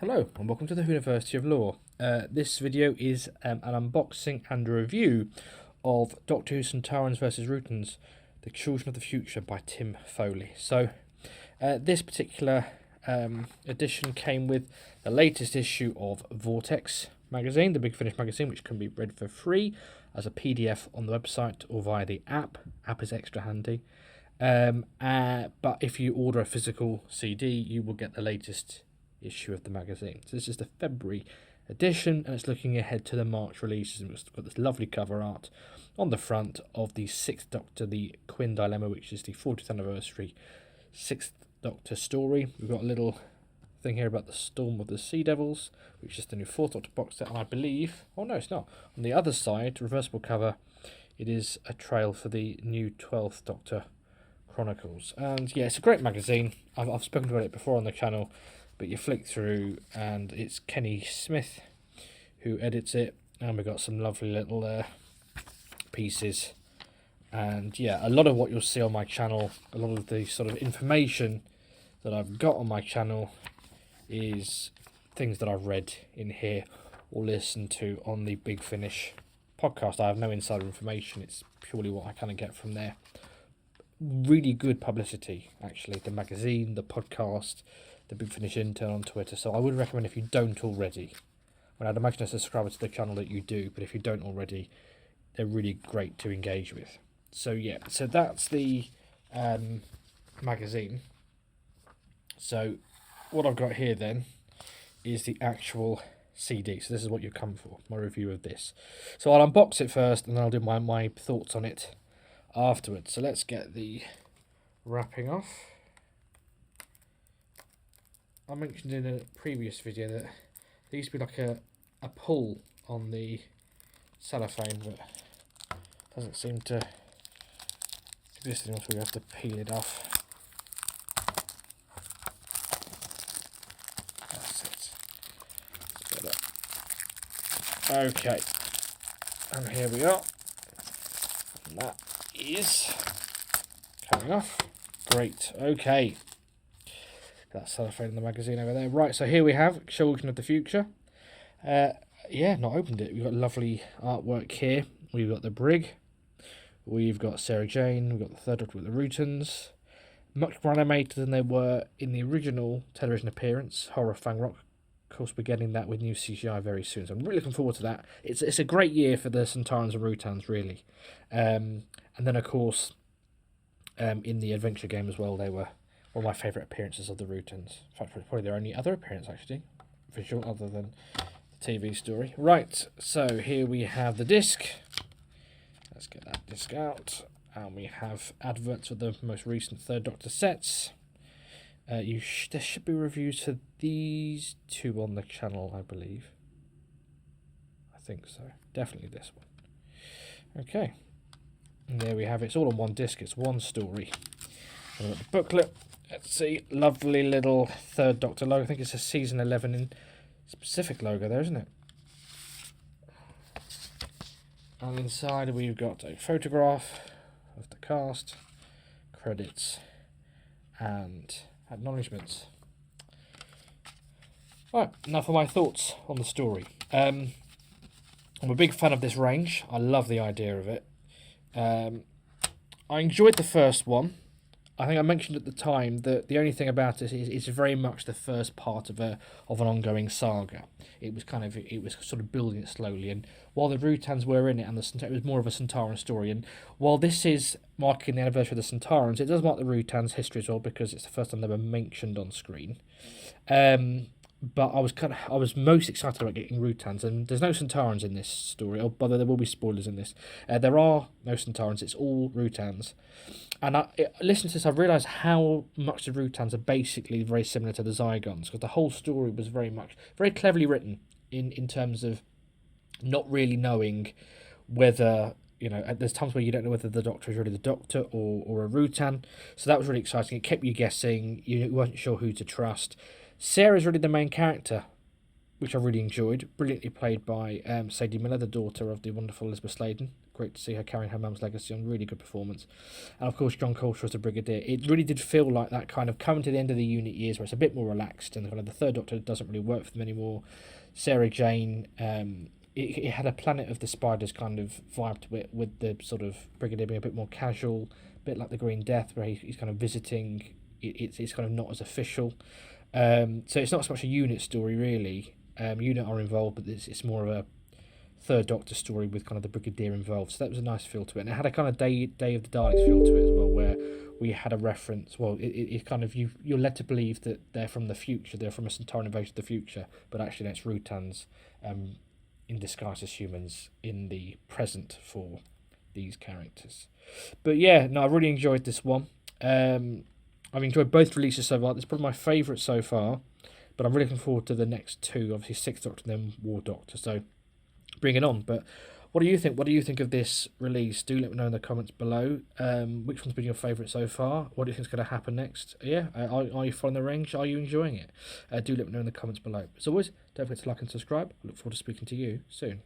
Hello and welcome to the University of Law. This video is an unboxing and a review of Doctor Who Centaurans vs. Routans, The Children of the Future by Tim Foley. So this particular edition came with the latest issue of Vortex magazine, the Big Finish magazine, which can be read for free as a PDF on the website or via the app. App is extra handy. But if you order a physical CD, you will get the latest issue of the magazine. So this is the February edition, and it's looking ahead to the March releases. And we've got this lovely cover art on the front of the Sixth Doctor, the Quinn Dilemma, which is the 40th anniversary Sixth Doctor story. We've got a little thing here about the Storm of the Sea Devils, which is the new Fourth Doctor box set, and I believe, oh no, it's not. On the other side, reversible cover, it is a trail for the new 12th Doctor Chronicles. And yeah, it's a great magazine. I've spoken about it before on the channel. But you flick through and it's Kenny Smith who edits it, and we've got some lovely little pieces. And yeah, a lot of what you'll see on my channel, a lot of the sort of information that I've got on my channel is things that I've read in here or listened to on the Big Finish podcast. I have no insider information, it's purely what I kind of get from there. Really good publicity, actually, the magazine, the podcast, the Big Finish intern on Twitter. So I would recommend, if you don't already, well, I'd imagine as a subscriber to the channel that you do, but if you don't already, they're really great to engage with. So yeah, so that's the magazine. So what I've got here then is the actual CD. So this is what you come for, my review of this. So I'll unbox it first and then I'll do my thoughts on it afterwards. So let's get the wrapping off. I mentioned in a previous video that there used to be like a pull on the cellophane, but doesn't seem to exist anymore, so we have to peel it off. That's it. Okay, and here we are. And that is coming off. Great, okay. That cellophane in the magazine over there. Right, so here we have Children of the Future. Yeah, not opened it. We've got lovely artwork here. We've got the brig. We've got Sarah Jane. We've got the third Doctor with the Routans. Much more animated than they were in the original television appearance, Horror Fang Rock. Of course, we're getting that with new CGI very soon, so I'm really looking forward to that. It's a great year for the Centaurans and Routans, really. And then, of course, in the adventure game as well, they were one of my favourite appearances of the Routans. In fact, probably their only other appearance, actually, visual, other than the TV story. Right, so here we have the disc. Let's get that disc out. And we have adverts for the most recent Third Doctor sets. There should be reviews for these two on the channel, I believe. I think so. Definitely this one. Okay. And there we have it. It's all on one disc. It's one story. And we've got the booklet. Let's see, lovely little Third Doctor logo. I think it's a season 11 in specific logo there, isn't it? And inside we've got a photograph of the cast, credits, and acknowledgements. Right, now for my thoughts on the story. I'm a big fan of this range. I love the idea of it. I enjoyed the first one. I think I mentioned at the time that the only thing about it is it's very much the first part of an ongoing saga. It was sort of building it slowly, and while the Routans were in it, and it was more of a Centauran story. And while this is marking the anniversary of the Centaurans, it does mark the Routans' history as well, because it's the first time they were mentioned on screen. But I was most excited about getting Routans, and there's no Centaurans in this story, although there will be spoilers in this. There are no Centaurans, it's all Routans. And listening to this, I've realised how much the Routans are basically very similar to the Zygons, because the whole story was very cleverly written in terms of not really knowing whether, there's times where you don't know whether the Doctor is really the Doctor or a Rutan. So that was really exciting. It kept you guessing. You weren't sure who to trust. Sarah's really the main character which I really enjoyed. Brilliantly played by Sadie Miller, the daughter of the wonderful Elizabeth Sladen. Great to see her carrying her mum's legacy on. Really good performance. And of course, John Coulter as the Brigadier. It really did feel like that kind of coming to the end of the unit years where it's a bit more relaxed and kind of the Third Doctor doesn't really work for them anymore. Sarah Jane, it had a Planet of the Spiders kind of vibe to it, with the sort of Brigadier being a bit more casual, a bit like the Green Death, where he's kind of visiting. It's kind of not as official. So it's not so much a unit story, really. Unit are involved, but it's more of a Third Doctor story with kind of the Brigadier involved. So that was a nice feel to it. And it had a kind of Day of the Daleks feel to it as well, where we had a reference. Well, it kind of, you're led to believe that they're from the future, they're from a Centauran invasion of the future, but actually that's Rutans in disguise as humans in the present for these characters. But yeah, no, I really enjoyed this one. I've enjoyed both releases so far. This is probably my favourite so far, but I'm really looking forward to the next two, obviously Sixth Doctor and then War Doctor, so bring it on. But what do you think? What do you think of this release? Do let me know in the comments below. Which one's been your favourite so far? What do you think is going to happen next? Yeah, are you following the range? Are you enjoying it? Do let me know in the comments below. As always, don't forget to like and subscribe. I look forward to speaking to you soon.